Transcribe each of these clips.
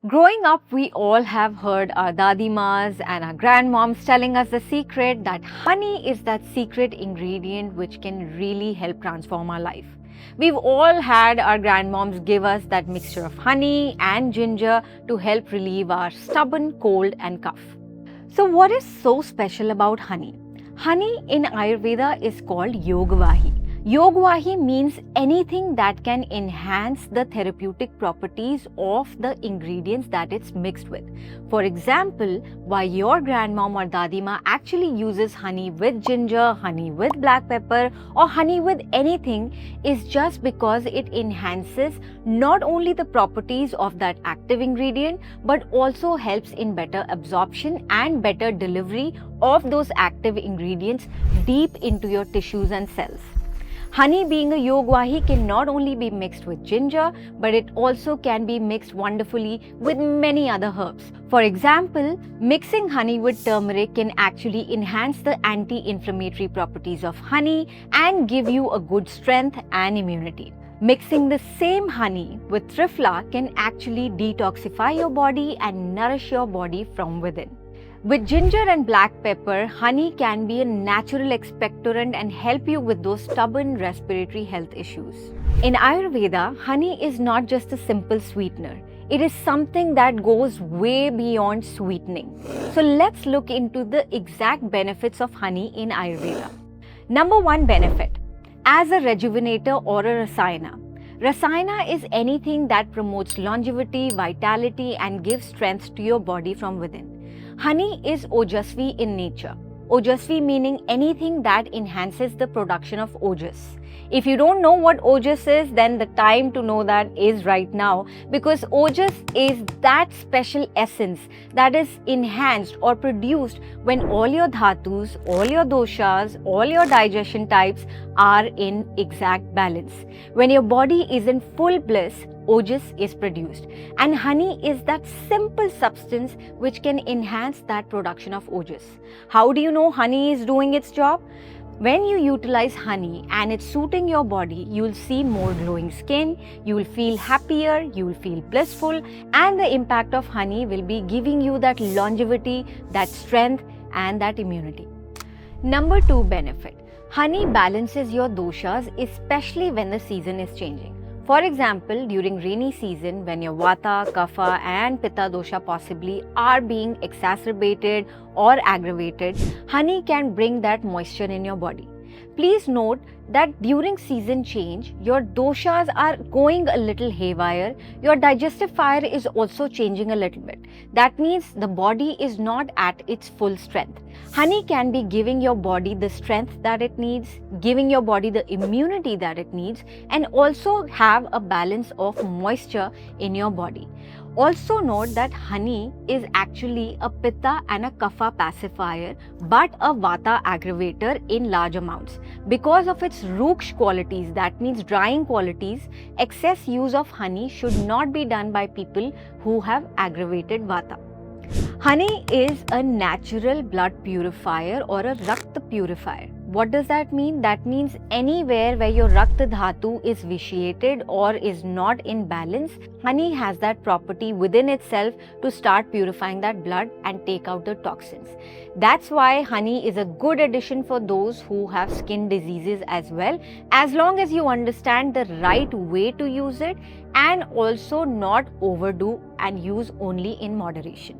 Growing up, we all have heard our dadimas and our grandmoms telling us the secret that honey is that secret ingredient which can really help transform our life. We've all had our grandmoms give us that mixture of honey and ginger to help relieve our stubborn cold and cough. So, what is so special about honey? Honey in Ayurveda is called Yogvahi. Yogvahi means anything that can enhance the therapeutic properties of the ingredients that it's mixed with. For example, why your grandmom or dadima actually uses honey with ginger, honey with black pepper, or honey with anything is just because it enhances not only the properties of that active ingredient but also helps in better absorption and better delivery of those active ingredients deep into your tissues and cells. Honey, being a yogvahi, can not only be mixed with ginger, but it also can be mixed wonderfully with many other herbs. For example, mixing honey with turmeric can actually enhance the anti-inflammatory properties of honey and give you a good strength and immunity. Mixing the same honey with triphala can actually detoxify your body and nourish your body from within. With ginger and black pepper, honey can be a natural expectorant and help you with those stubborn respiratory health issues. In Ayurveda, honey is not just a simple sweetener. It is something that goes way beyond sweetening. So let's look into the exact benefits of honey in Ayurveda. Number one benefit, as a rejuvenator or a rasayana. Rasayana is anything that promotes longevity, vitality, and gives strength to your body from within. Honey is ojasvi in nature. Ojasvi meaning anything that enhances the production of ojas. If you don't know what ojas is, then the time to know that is right now, because ojas is that special essence that is enhanced or produced when all your dhatus, all your doshas, all your digestion types are in exact balance. When your body is in full bliss, ojas is produced, and honey is that simple substance which can enhance that production of ojas. How do you know honey is doing its job? When you utilize honey and it's suiting your body, you'll see more glowing skin, you'll feel happier, you'll feel blissful, and the impact of honey will be giving you that longevity, that strength, and that immunity. Number two benefit, honey balances your doshas, especially when the season is changing. For example, during rainy season, when your vata, kapha and pitta dosha possibly are being exacerbated or aggravated, honey can bring that moisture in your body. Please note that during season change, your doshas are going a little haywire, your digestive fire is also changing a little bit. That means the body is not at its full strength. Honey can be giving your body the strength that it needs, giving your body the immunity that it needs, and also have a balance of moisture in your body. Also note that honey is actually a pitta and a kapha pacifier but a vata aggravator in large amounts. Because of its ruksh qualities, that means drying qualities, excess use of honey should not be done by people who have aggravated vata. Honey is a natural blood purifier or a Rakta purifier. What does that mean? That means anywhere where your Rakta Dhatu is vitiated or is not in balance, honey has that property within itself to start purifying that blood and take out the toxins. That's why honey is a good addition for those who have skin diseases as well, as long as you understand the right way to use it and also not overdo and use only in moderation.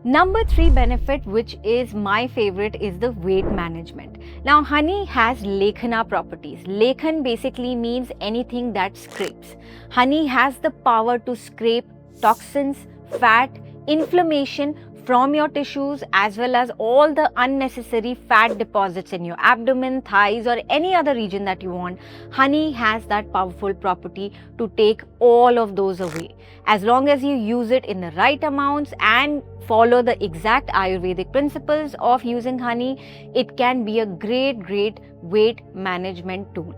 Number three benefit, which is my favorite, is the weight management. Now, honey has lekhana properties. Lekhan basically means anything that scrapes. Honey has the power to scrape toxins, fat, inflammation from your tissues, as well as all the unnecessary fat deposits in your abdomen, thighs, or any other region that you want. Honey has that powerful property to take all of those away. As long as you use it in the right amounts and follow the exact Ayurvedic principles of using honey, it can be a great weight management tool.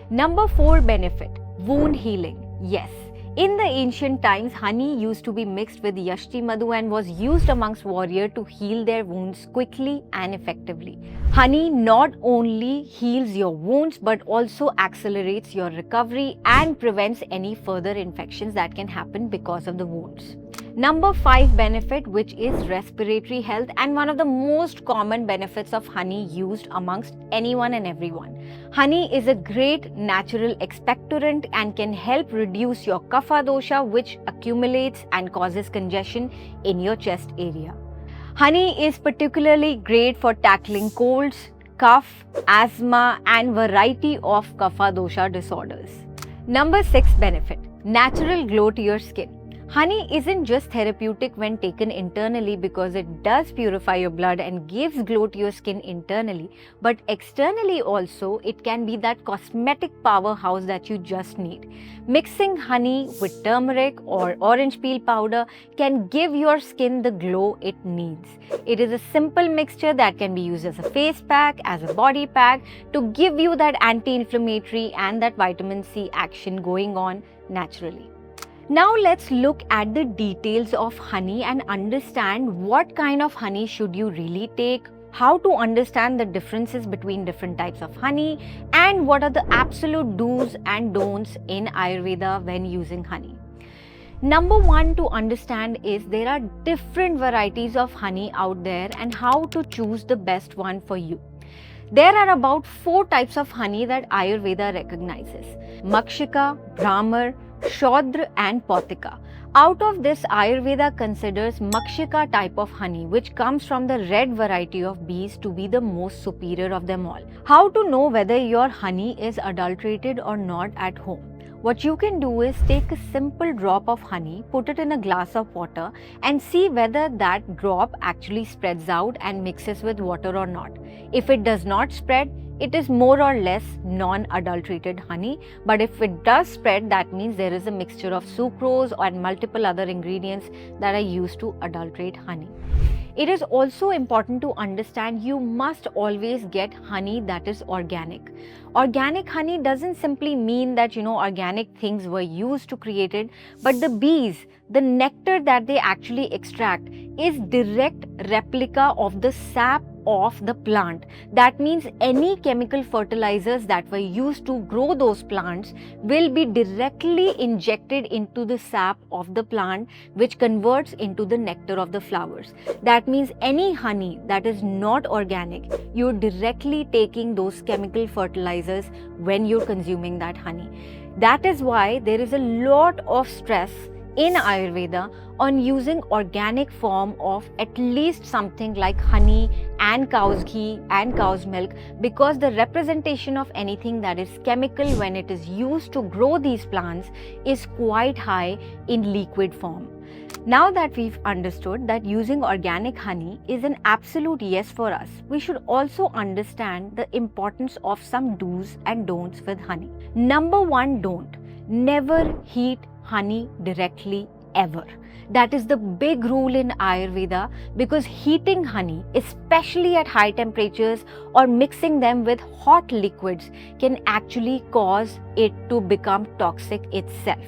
Number four benefit, wound healing. Yes. In the ancient times, honey used to be mixed with Yashti Madhu and was used amongst warriors to heal their wounds quickly and effectively. Honey not only heals your wounds but also accelerates your recovery and prevents any further infections that can happen because of the wounds. Number 5 benefit, which is respiratory health, and one of the most common benefits of honey used amongst anyone and everyone. Honey is a great natural expectorant and can help reduce your kapha dosha, which accumulates and causes congestion in your chest area. Honey is particularly great for tackling colds, cough, asthma, and variety of kapha dosha disorders. Number 6 benefit, natural glow to your skin. Honey isn't just therapeutic when taken internally because it does purify your blood and gives glow to your skin internally, but externally also it can be that cosmetic powerhouse that you just need. Mixing honey with turmeric or orange peel powder can give your skin the glow it needs. It is a simple mixture that can be used as a face pack, as a body pack to give you that anti-inflammatory and that vitamin C action going on naturally. Now let's look at the details of honey and understand what kind of honey should you really take, how to understand the differences between different types of honey, and what are the absolute do's and don'ts in Ayurveda when using honey. Number 1 to understand is there are different varieties of honey out there and how to choose the best one for you. There are about 4 types of honey that Ayurveda recognizes: Makshika, Brahmar, Shodra and Pautika. Out of this, Ayurveda considers Makshika type of honey, which comes from the red variety of bees, to be the most superior of them all. How to know whether your honey is adulterated or not at home? What you can do is take a simple drop of honey, put it in a glass of water and see whether that drop actually spreads out and mixes with water or not. If it does not spread, it is more or less non-adulterated honey, but if it does spread, that means there is a mixture of sucrose and multiple other ingredients that are used to adulterate honey. It is also important to understand you must always get honey that is organic. Organic honey doesn't simply mean that organic things were used to create it, but the bees, the nectar that they actually extract is direct replica of the sap of the plant. That means any chemical fertilizers that were used to grow those plants will be directly injected into the sap of the plant, which converts into the nectar of the flowers. That means any honey that is not organic, you're directly taking those chemical fertilizers when you're consuming that honey. That is why there is a lot of stress in Ayurveda on using organic form of at least something like honey and cow's ghee and cow's milk, because the representation of anything that is chemical when it is used to grow these plants is quite high in liquid form. Now that we've understood that using organic honey is an absolute yes for us, we should also understand the importance of some do's and don'ts with honey. Number 1 don't. Never heat honey directly ever. That is the big rule in Ayurveda, because heating honey, especially at high temperatures or mixing them with hot liquids, can actually cause it to become toxic itself.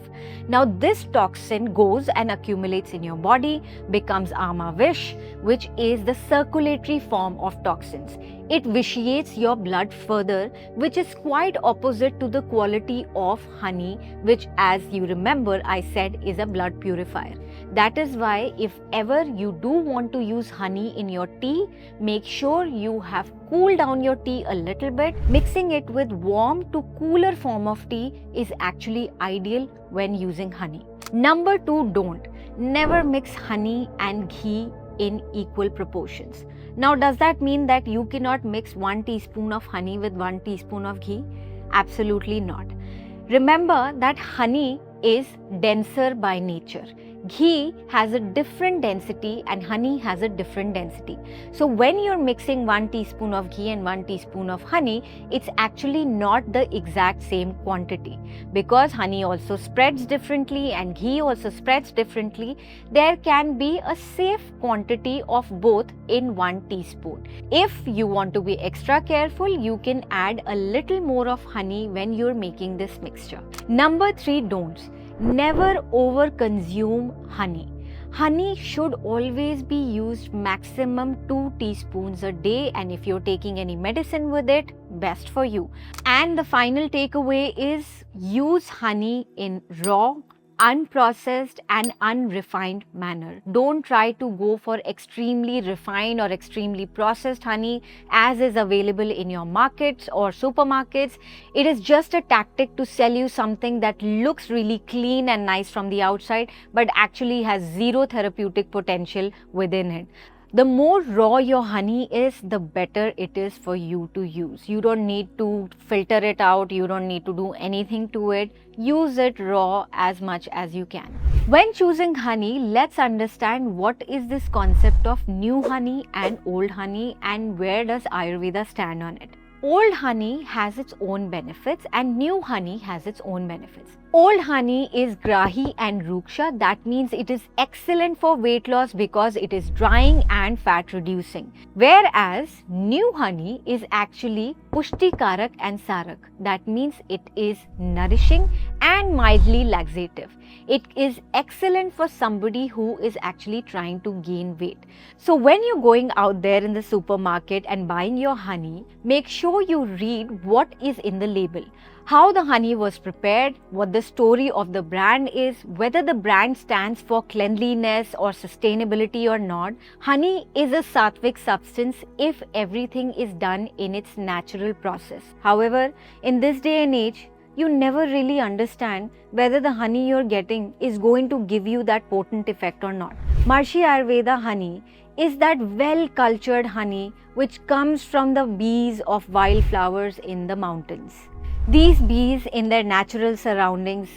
Now this toxin goes and accumulates in your body, becomes Amavish, which is the circulatory form of toxins. It vitiates your blood further, which is quite opposite to the quality of honey, which, as you remember, I said is a blood purifier. That is why if ever you do want to use honey in your tea, make sure you have cooled down your tea a little bit. Mixing it with warm to cooler form of tea is actually ideal when using honey. Number 2 don't. Never mix honey and ghee in equal proportions. Now, does that mean that you cannot mix 1 teaspoon of honey with 1 teaspoon of ghee? Absolutely not. Remember that honey is denser by nature. Ghee has a different density and honey has a different density. So when you're mixing 1 teaspoon of ghee and 1 teaspoon of honey, it's actually not the exact same quantity. Because honey also spreads differently and ghee also spreads differently, there can be a safe quantity of both in 1 teaspoon. If you want to be extra careful, you can add a little more of honey when you're making this mixture. Number 3 don'ts. Never over consume honey. Honey should always be used maximum 2 teaspoons a day, and if you're taking any medicine with it, best for you. And the final takeaway is use honey in raw, unprocessed and unrefined manner. Don't try to go for extremely refined or extremely processed honey as is available in your markets or supermarkets. It is just a tactic to sell you something that looks really clean and nice from the outside but actually has zero therapeutic potential within it. The more raw your honey is, the better it is for you to use. You don't need to filter it out, you don't need to do anything to it. Use it raw as much as you can. When choosing honey, let's understand what is this concept of new honey and old honey and where does Ayurveda stand on it. Old honey has its own benefits and new honey has its own benefits. Old honey is grahi and ruksha, that means it is excellent for weight loss because it is drying and fat reducing. Whereas new honey is actually pushtikarak and sarak, that means it is nourishing and mildly laxative. It is excellent for somebody who is actually trying to gain weight. So when you're going out there in the supermarket and buying your honey, make sure you read what is in the label. How the honey was prepared, what the story of the brand is, whether the brand stands for cleanliness or sustainability or not. Honey is a sattvic substance if everything is done in its natural process. However, in this day and age, you never really understand whether the honey you're getting is going to give you that potent effect or not. Maharishi Ayurveda honey is that well-cultured honey which comes from the bees of wildflowers in the mountains. These bees in their natural surroundings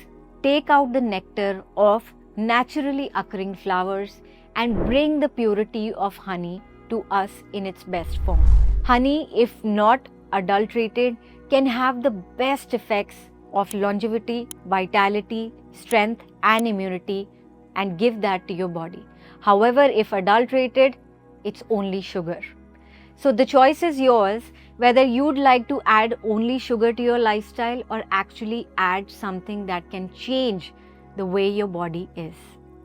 take out the nectar of naturally occurring flowers and bring the purity of honey to us in its best form. Honey, if not adulterated, can have the best effects of longevity, vitality, strength and immunity and give that to your body. However, if adulterated, it's only sugar. So the choice is yours whether you'd like to add only sugar to your lifestyle or actually add something that can change the way your body is.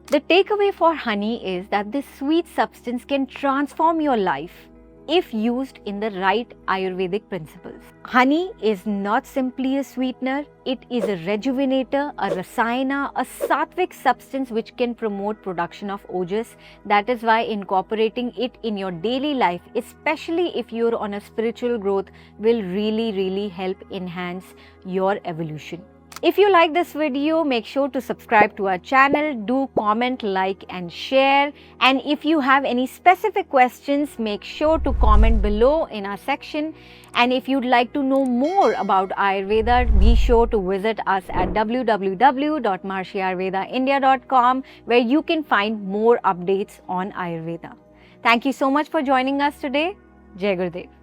The takeaway for honey is that this sweet substance can transform your life if used in the right Ayurvedic principles. Honey is not simply a sweetener, it is a rejuvenator, a rasayana, a sattvic substance which can promote production of ojas. That is why incorporating it in your daily life, especially if you're on a spiritual growth, will really help enhance your evolution. If you like this video, make sure to subscribe to our channel, do comment, like and share. And if you have any specific questions, make sure to comment below in our section. And if you'd like to know more about Ayurveda, be sure to visit us at www.maharishiayurvedaindia.com where you can find more updates on Ayurveda. Thank you so much for joining us today. Jai Gurudev.